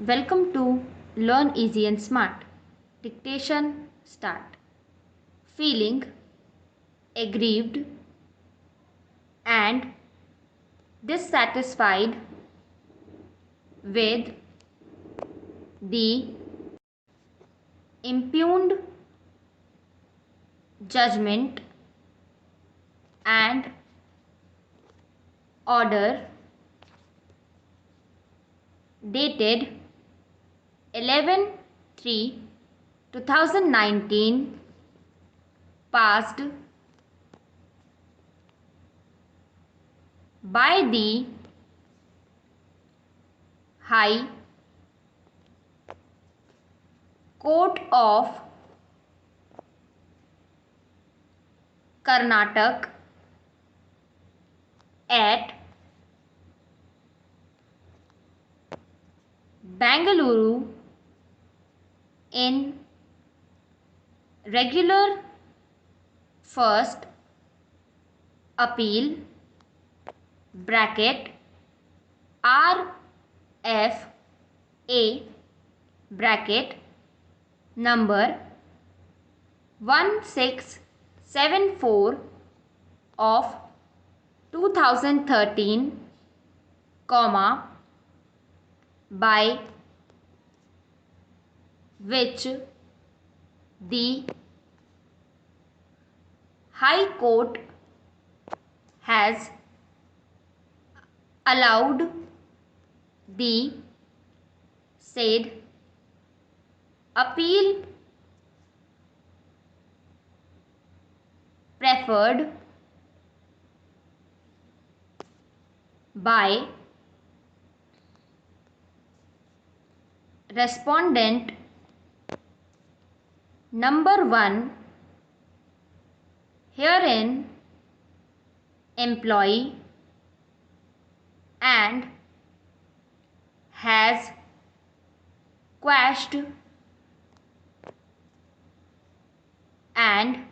Welcome to Learn Easy and Smart. Dictation start. Feeling aggrieved and dissatisfied with the impugned judgment and order dated 11/3/2019 passed by the High Court of Karnataka at Bangalore in regular first appeal bracket RFA bracket number 1674 of 2013, comma, by which the High Court has allowed the said appeal preferred by respondent number 1, herein employee, and has quashed and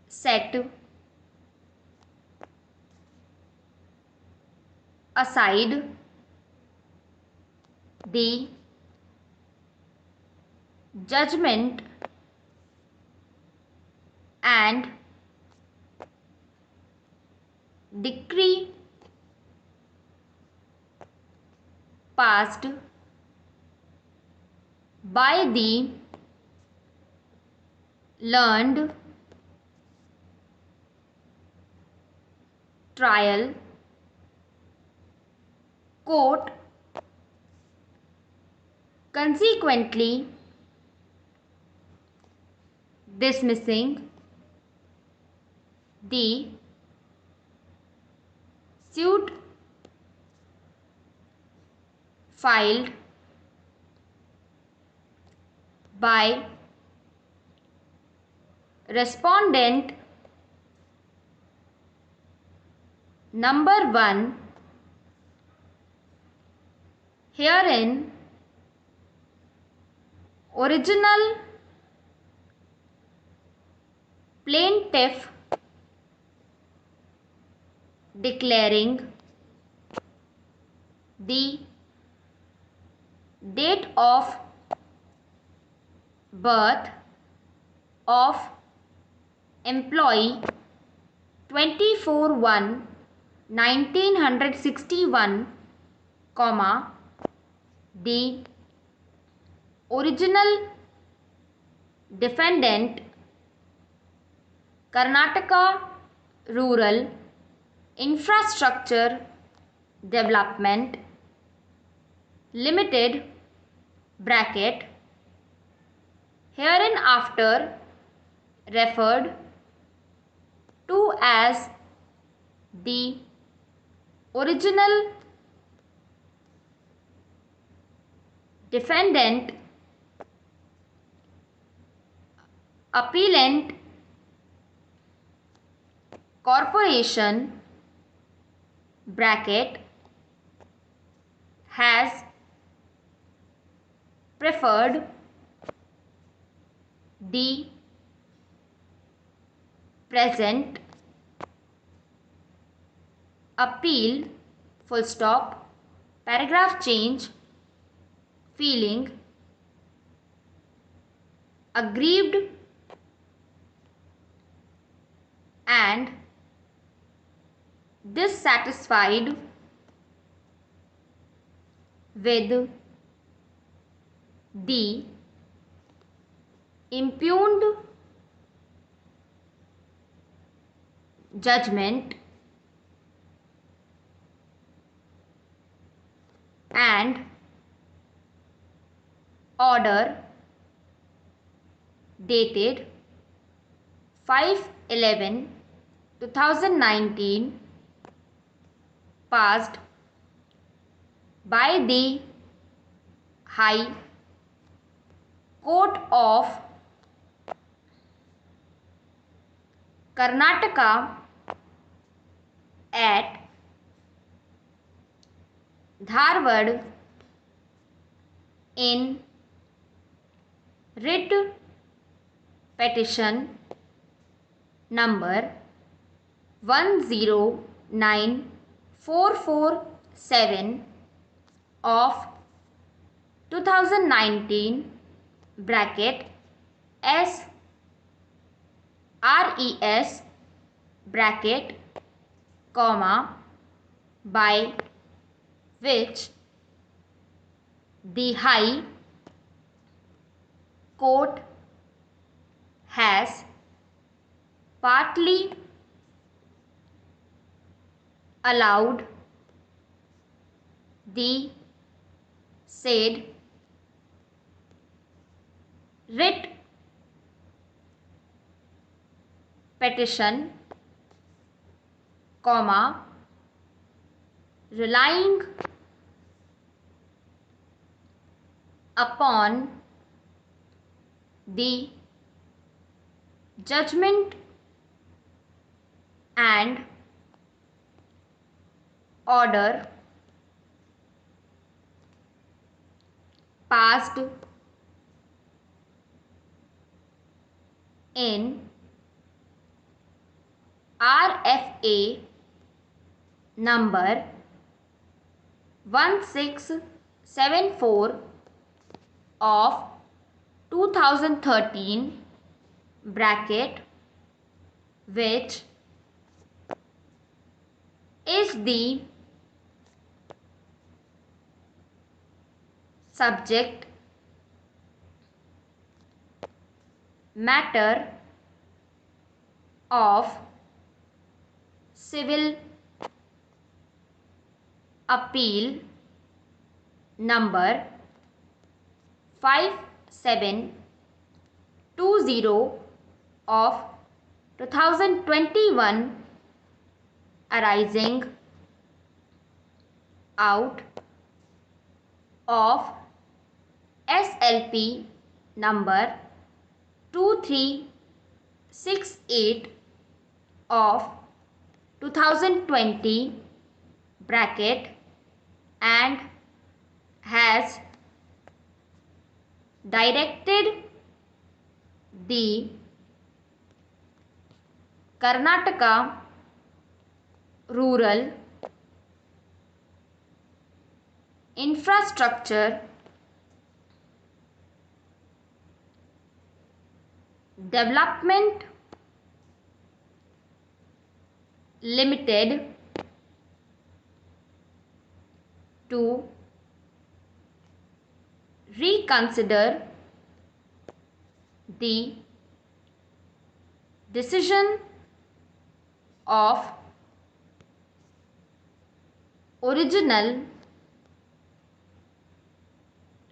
set aside the judgment and decree passed by the learned trial court, consequently dismissing the suit filed by respondent number 1, herein original plaintiff declaring the date of birth of employee 24/1/1961, comma, the original defendant Karnataka Rural Infrastructure Development Limited bracket hereinafter referred to as the original defendant, appellant corporation bracket has preferred the present appeal full stop paragraph change, feeling aggrieved and dissatisfied with the impugned judgment and order dated 5/11/2019 passed by the High Court of Karnataka at Dharwad in writ petition number 109447 of 2019 bracket SRES bracket comma by which the High Court has partly allowed the said writ petition, comma, relying upon the judgment and order passed in RFA number 1674 of 2013 bracket which is the subject matter of civil appeal number 5720 of 2021 arising out of SLP number 2368 of 2020 bracket and has directed the Karnataka Rural Infrastructure Development Limited to reconsider the decision of original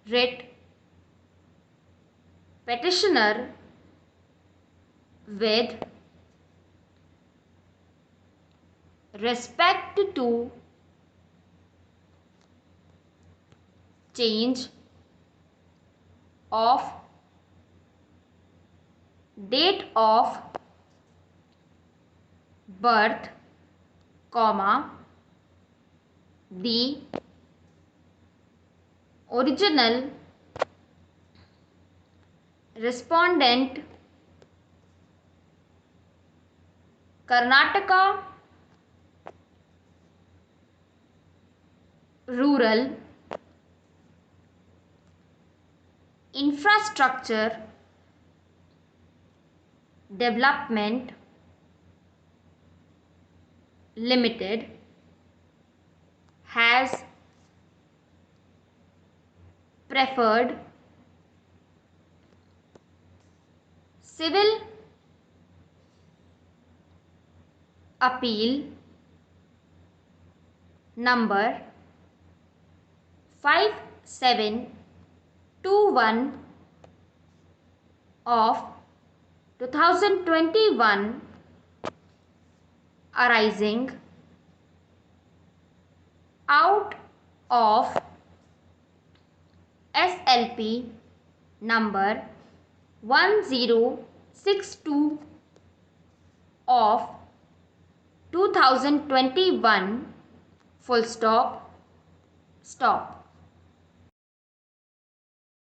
writ petitioner with respect to change of date of birth, comma, the original respondent Karnataka rural infrastructure development limited has preferred civil appeal number 5721 of 2021 arising out of SLP number 1062 of 2021 full stop.